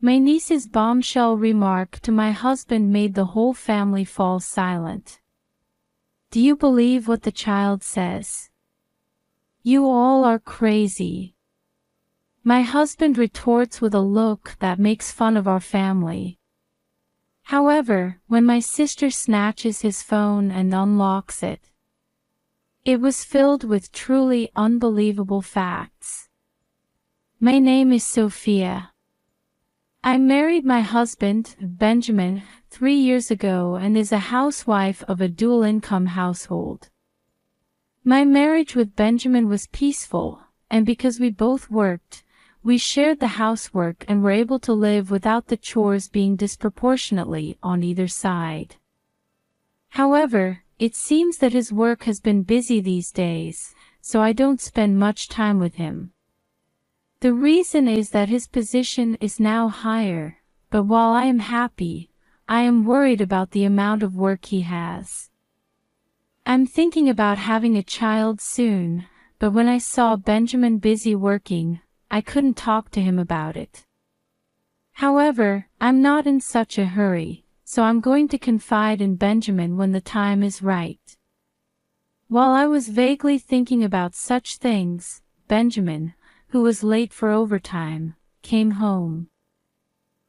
My niece's bombshell remark to my husband made the whole family fall silent. Do you believe what the child says? You all are crazy. My husband retorts with a look that makes fun of our family. However, when my sister snatches his phone and unlocks it, it was filled with truly unbelievable facts. My name is Sophia. I married my husband, Benjamin, 3 years ago and is a housewife of a dual-income household. My marriage with Benjamin was peaceful, and because we both worked, we shared the housework and were able to live without the chores being disproportionately on either side. However, it seems that his work has been busy these days, so I don't spend much time with him. The reason is that his position is now higher, but while I am happy, I am worried about the amount of work he has. I'm thinking about having a child soon, but when I saw Benjamin busy working, I couldn't talk to him about it. However, I'm not in such a hurry, so I'm going to confide in Benjamin when the time is right. While I was vaguely thinking about such things, Benjamin, who was late for overtime, came home.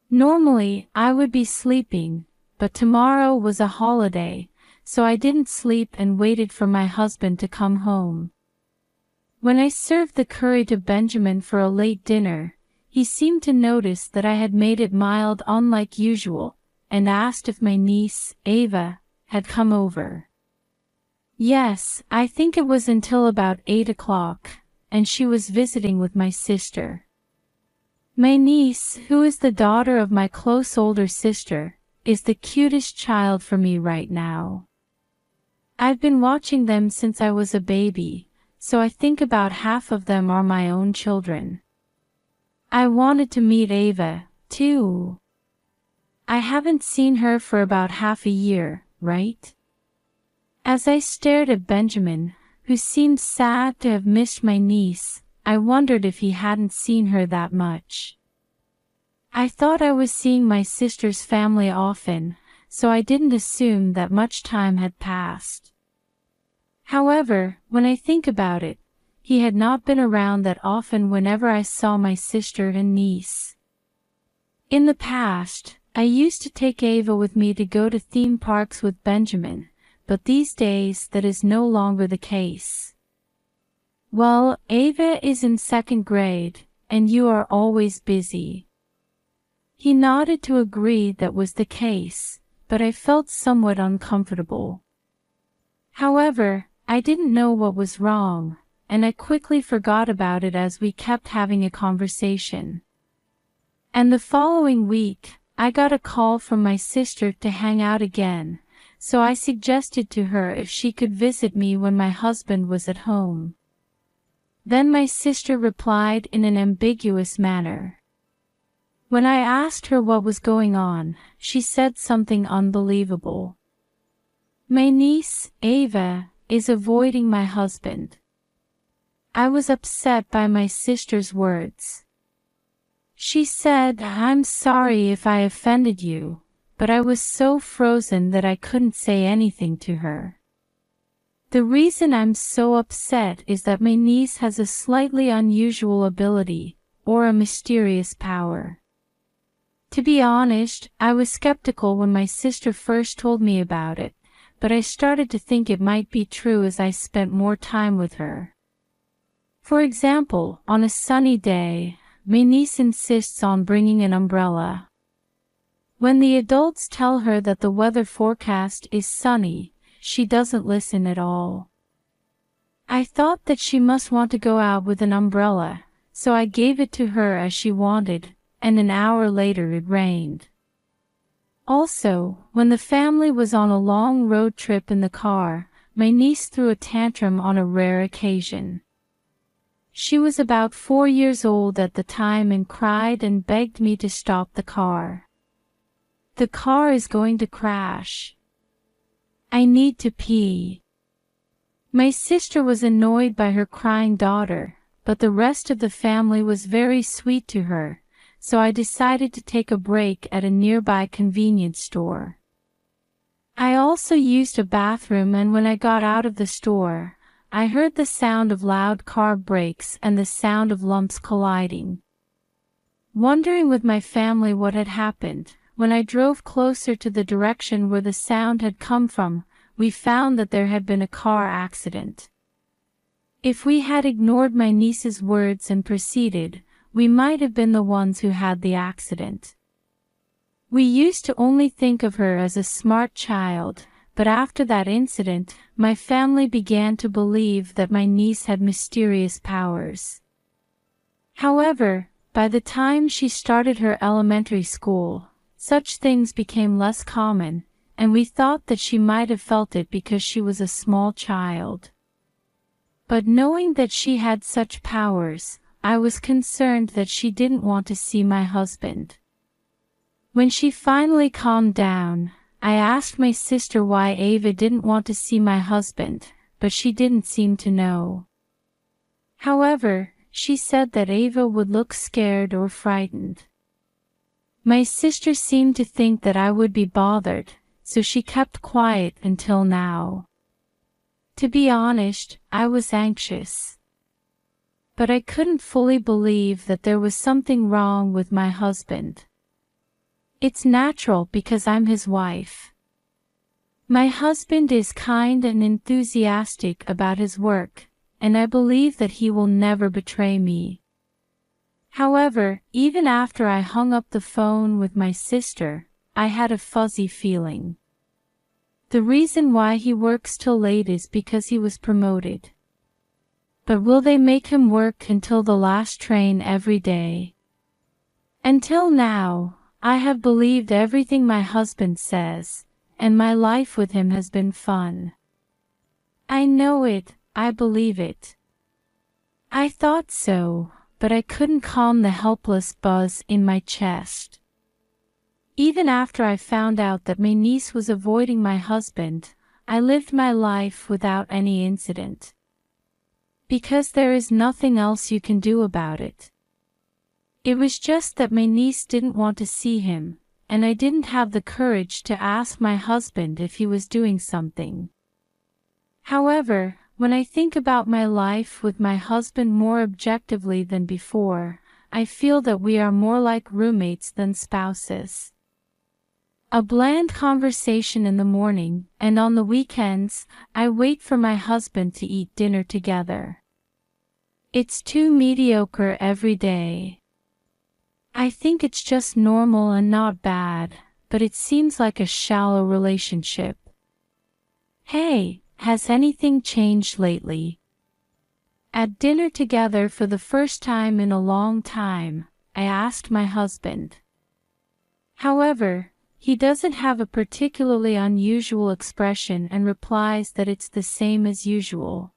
Normally, I would be sleeping, but tomorrow was a holiday, so I didn't sleep and waited for my husband to come home. When I served the curry to Benjamin for a late dinner, he seemed to notice that I had made it mild unlike usual, and asked if my niece, Ava, had come over. Yes, I think it was until about 8 o'clock, and she was visiting with my sister. My niece, who is the daughter of my close older sister, is the cutest child for me right now. I've been watching them since I was a baby, so I think about half of them are my own children. I wanted to meet Ava, too. I haven't seen her for about half a year, right? As I stared at Benjamin, who seemed sad to have missed my niece, I wondered if he hadn't seen her that much. I thought I was seeing my sister's family often, so I didn't assume that much time had passed. However, when I think about it, he had not been around that often whenever I saw my sister and niece. In the past, I used to take Ava with me to go to theme parks with Benjamin, but these days that is no longer the case. Well, Ava is in 2nd grade, and you are always busy. He nodded to agree that was the case, but I felt somewhat uncomfortable. However, I didn't know what was wrong, and I quickly forgot about it as we kept having a conversation. And the following week, I got a call from my sister to hang out again, so I suggested to her if she could visit me when my husband was at home. Then my sister replied in an ambiguous manner. When I asked her what was going on, she said something unbelievable. My niece, Ava, is avoiding my husband. I was upset by my sister's words. She said, I'm sorry if I offended you, but I was so frozen that I couldn't say anything to her. The reason I'm so upset is that my niece has a slightly unusual ability, or a mysterious power. To be honest, I was skeptical when my sister first told me about it, but I started to think it might be true as I spent more time with her. For example, on a sunny day, my niece insists on bringing an umbrella. When the adults tell her that the weather forecast is sunny, she doesn't listen at all. I thought that she must want to go out with an umbrella, so I gave it to her as she wanted, and an hour later it rained. Also, when the family was on a long road trip in the car, my niece threw a tantrum on a rare occasion. She was about 4 years old at the time and cried and begged me to stop the car. The car is going to crash. I need to pee. My sister was annoyed by her crying daughter, but the rest of the family was very sweet to her, so I decided to take a break at a nearby convenience store. I also used a bathroom, and when I got out of the store, I heard the sound of loud car brakes and the sound of lumps colliding. Wondering with my family what had happened, when I drove closer to the direction where the sound had come from, we found that there had been a car accident. If we had ignored my niece's words and proceeded, we might have been the ones who had the accident. We used to only think of her as a smart child, but after that incident, my family began to believe that my niece had mysterious powers. However, by the time she started her elementary school, such things became less common, and we thought that she might have felt it because she was a small child. But knowing that she had such powers, I was concerned that she didn't want to see my husband. When she finally calmed down, I asked my sister why Ava didn't want to see my husband, but she didn't seem to know. However, she said that Ava would look scared or frightened. My sister seemed to think that I would be bothered, so she kept quiet until now. To be honest, I was anxious. But I couldn't fully believe that there was something wrong with my husband. It's natural because I'm his wife. My husband is kind and enthusiastic about his work, and I believe that he will never betray me. However, even after I hung up the phone with my sister, I had a fuzzy feeling. The reason why he works till late is because he was promoted. But will they make him work until the last train every day? Until now, I have believed everything my husband says, and my life with him has been fun. I know it, I believe it. I thought so, but I couldn't calm the helpless buzz in my chest. Even after I found out that my niece was avoiding my husband, I lived my life without any incident. Because there is nothing else you can do about it. It was just that my niece didn't want to see him, and I didn't have the courage to ask my husband if he was doing something. However, when I think about my life with my husband more objectively than before, I feel that we are more like roommates than spouses. A bland conversation in the morning, and on the weekends, I wait for my husband to eat dinner together. It's too mediocre every day. I think it's just normal and not bad, but it seems like a shallow relationship. Hey, has anything changed lately? At dinner together for the first time in a long time, I asked my husband. However, he doesn't have a particularly unusual expression and replies that it's the same as usual.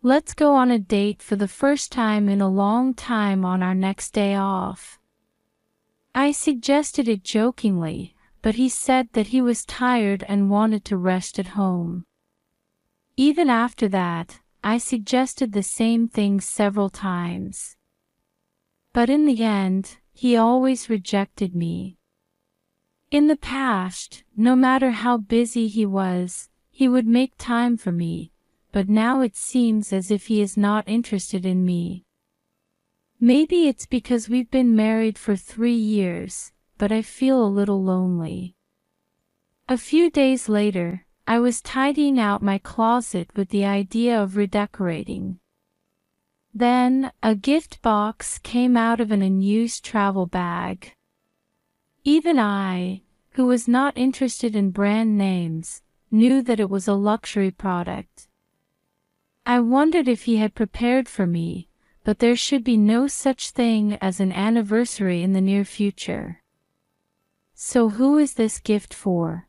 Let's go on a date for the first time in a long time on our next day off. I suggested it jokingly, but he said that he was tired and wanted to rest at home. Even after that, I suggested the same thing several times. But in the end, he always rejected me. In the past, no matter how busy he was, he would make time for me, but now it seems as if he is not interested in me. Maybe it's because we've been married for 3 years, but I feel a little lonely. A few days later, I was tidying out my closet with the idea of redecorating. Then, a gift box came out of an unused travel bag. Even I, who was not interested in brand names, knew that it was a luxury product. I wondered if he had prepared for me, but there should be no such thing as an anniversary in the near future. So who is this gift for?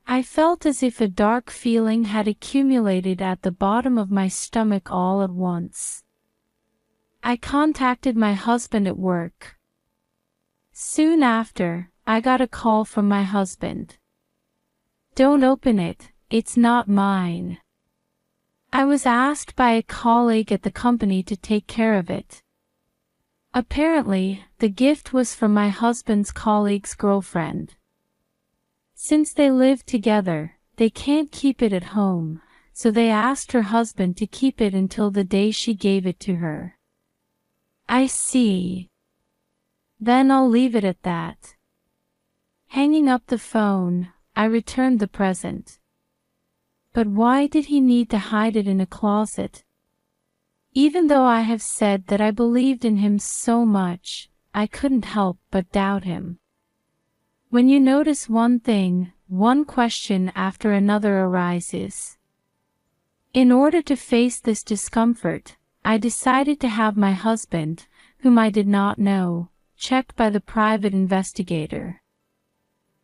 I felt as if a dark feeling had accumulated at the bottom of my stomach all at once. I contacted my husband at work. Soon after, I got a call from my husband. Don't open it, it's not mine. I was asked by a colleague at the company to take care of it. Apparently, the gift was from my husband's colleague's girlfriend. Since they live together, they can't keep it at home, so they asked her husband to keep it until the day she gave it to her. I see. Then I'll leave it at that. Hanging up the phone, I returned the present. But why did he need to hide it in a closet? Even though I have said that I believed in him so much, I couldn't help but doubt him. When you notice one thing, one question after another arises. In order to face this discomfort, I decided to have my husband, whom I did not know, checked by the private investigator.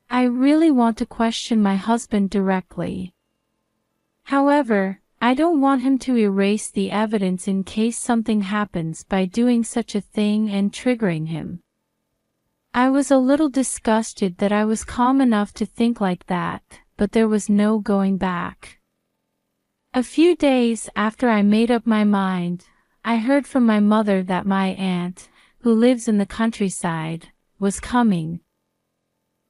I really want to question my husband directly. However, I don't want him to erase the evidence in case something happens by doing such a thing and triggering him. I was a little disgusted that I was calm enough to think like that, but there was no going back. A few days after I made up my mind, I heard from my mother that my aunt, who lives in the countryside, was coming.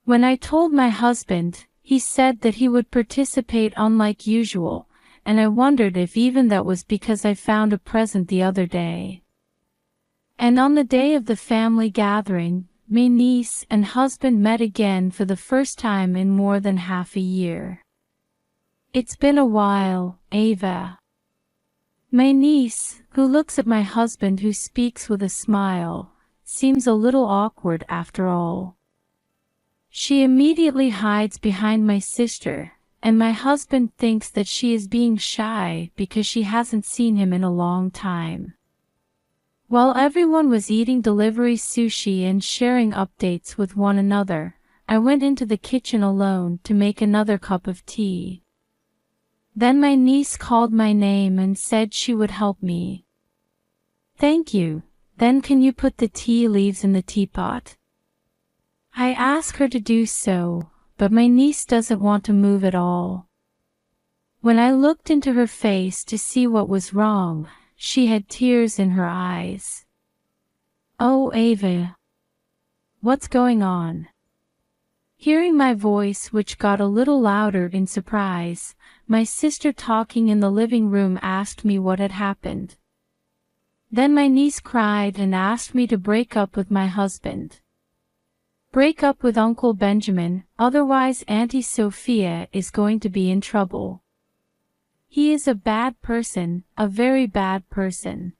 When I told my husband, he said that he would participate unlike usual, and I wondered if even that was because I found a present the other day. And on the day of the family gathering, my niece and husband met again for the first time in more than half a year. It's been a while, Ava. My niece, who looks at my husband who speaks with a smile, seems a little awkward after all. She immediately hides behind my sister, and my husband thinks that she is being shy because she hasn't seen him in a long time. While everyone was eating delivery sushi and sharing updates with one another, I went into the kitchen alone to make another cup of tea. Then my niece called my name and said she would help me. Thank you. Then can you put the tea leaves in the teapot? I ask her to do so, but my niece doesn't want to move at all. When I looked into her face to see what was wrong, she had tears in her eyes. Oh, Ava. What's going on? Hearing my voice, which got a little louder in surprise, my sister talking in the living room asked me what had happened. Then my niece cried and asked me to break up with my husband. Break up with Uncle Benjamin, otherwise Auntie Sophia is going to be in trouble. He is a bad person, a very bad person.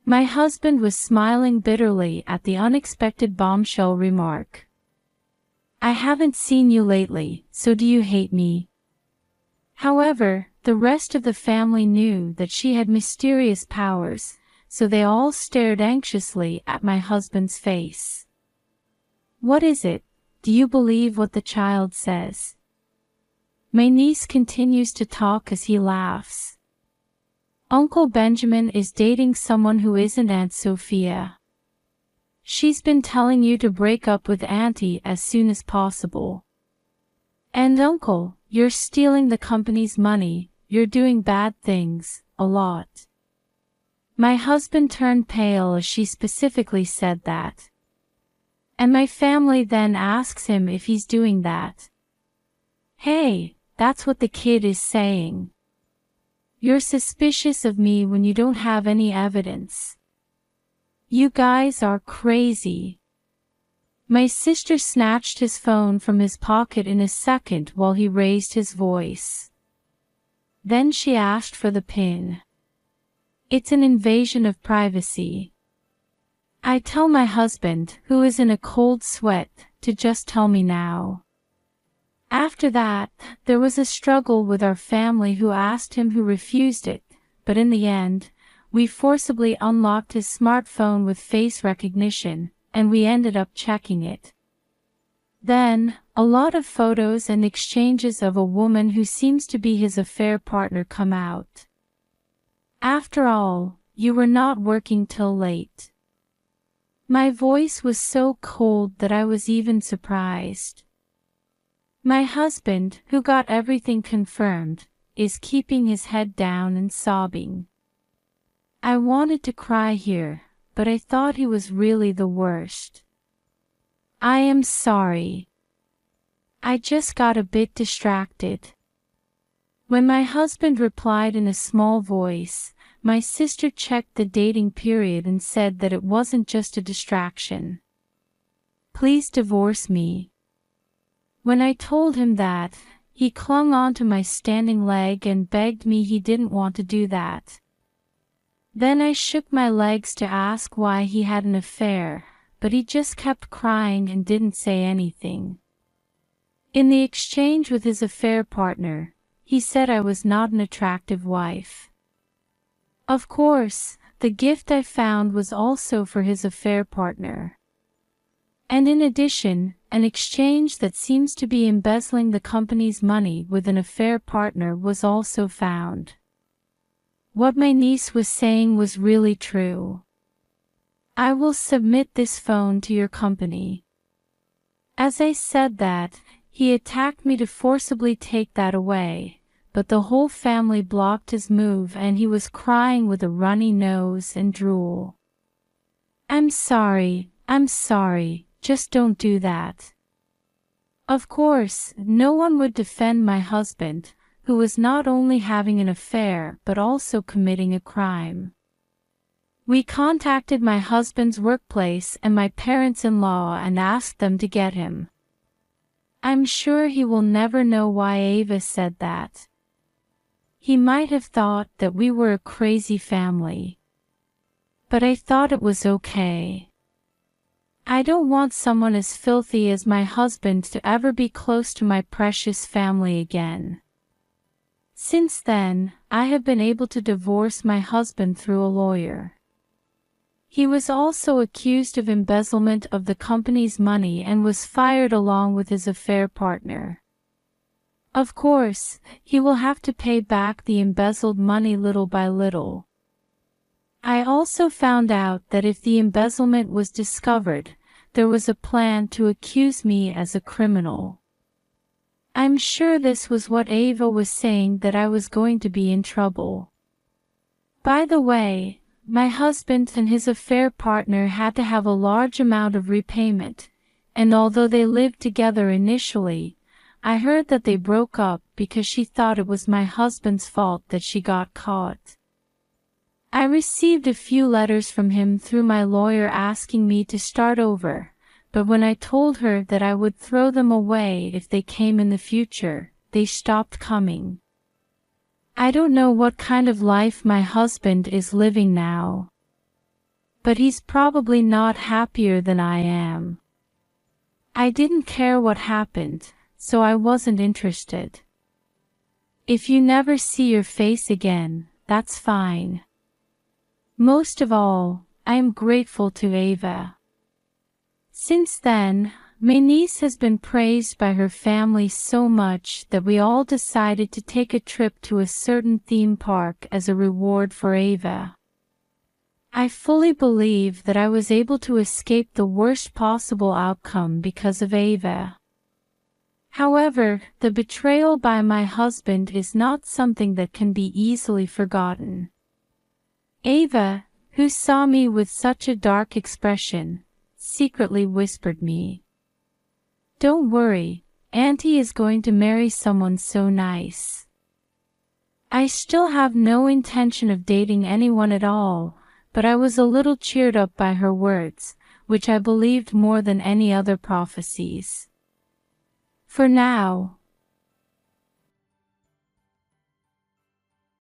My husband was smiling bitterly at the unexpected bombshell remark. I haven't seen you lately, so do you hate me? However, the rest of the family knew that she had mysterious powers, so they all stared anxiously at my husband's face. What is it? Do you believe what the child says? My niece continues to talk as he laughs. Uncle Benjamin is dating someone who isn't Aunt Sophia. She's been telling you to break up with Auntie as soon as possible. And Uncle, you're stealing the company's money, you're doing bad things, a lot. My husband turned pale as she specifically said that. And my family then asks him if he's doing that. Hey, that's what the kid is saying. You're suspicious of me when you don't have any evidence. You guys are crazy. My sister snatched his phone from his pocket in a second while he raised his voice. Then she asked for the PIN. It's an invasion of privacy. I tell my husband, who is in a cold sweat, to just tell me now. After that, there was a struggle with our family who asked him who refused it, but in the end, we forcibly unlocked his smartphone with face recognition, and we ended up checking it. Then, a lot of photos and exchanges of a woman who seems to be his affair partner come out. After all, you were not working till late. My voice was so cold that I was even surprised. My husband, who got everything confirmed, is keeping his head down and sobbing. I wanted to cry here, but I thought he was really the worst. I am sorry. I just got a bit distracted. When my husband replied in a small voice, my sister checked the dating period and said that it wasn't just a distraction. Please divorce me. When I told him that, he clung onto my standing leg and begged me he didn't want to do that. Then I shook my legs to ask why he had an affair, but he just kept crying and didn't say anything. In the exchange with his affair partner, he said I was not an attractive wife. Of course, the gift I found was also for his affair partner. And in addition, an exchange that seems to be embezzling the company's money with an affair partner was also found. What my niece was saying was really true. I will submit this phone to your company. As I said that, he attacked me to forcibly take that away, but the whole family blocked his move and he was crying with a runny nose and drool. I'm sorry, just don't do that. Of course, no one would defend my husband, who was not only having an affair but also committing a crime. We contacted my husband's workplace and my parents-in-law and asked them to get him. I'm sure he will never know why Ava said that. He might have thought that we were a crazy family. But I thought it was okay. I don't want someone as filthy as my husband to ever be close to my precious family again. Since then, I have been able to divorce my husband through a lawyer. He was also accused of embezzlement of the company's money and was fired along with his affair partner. Of course, he will have to pay back the embezzled money little by little. I also found out that if the embezzlement was discovered, there was a plan to accuse me as a criminal. I'm sure this was what Ava was saying, that I was going to be in trouble. By the way, my husband and his affair partner had to have a large amount of repayment, and although they lived together initially, I heard that they broke up because she thought it was my husband's fault that she got caught. I received a few letters from him through my lawyer asking me to start over, but when I told her that I would throw them away if they came in the future, they stopped coming. I don't know what kind of life my husband is living now. But he's probably not happier than I am. I didn't care what happened, so I wasn't interested. If you never see your face again, that's fine. Most of all, I am grateful to Ava. Since then, my niece has been praised by her family so much that we all decided to take a trip to a certain theme park as a reward for Ava. I fully believe that I was able to escape the worst possible outcome because of Ava. However, the betrayal by my husband is not something that can be easily forgotten. Ava, who saw me with such a dark expression, secretly whispered me, "Don't worry, Auntie is going to marry someone so nice." I still have no intention of dating anyone at all, but I was a little cheered up by her words, which I believed more than any other prophecies. For now,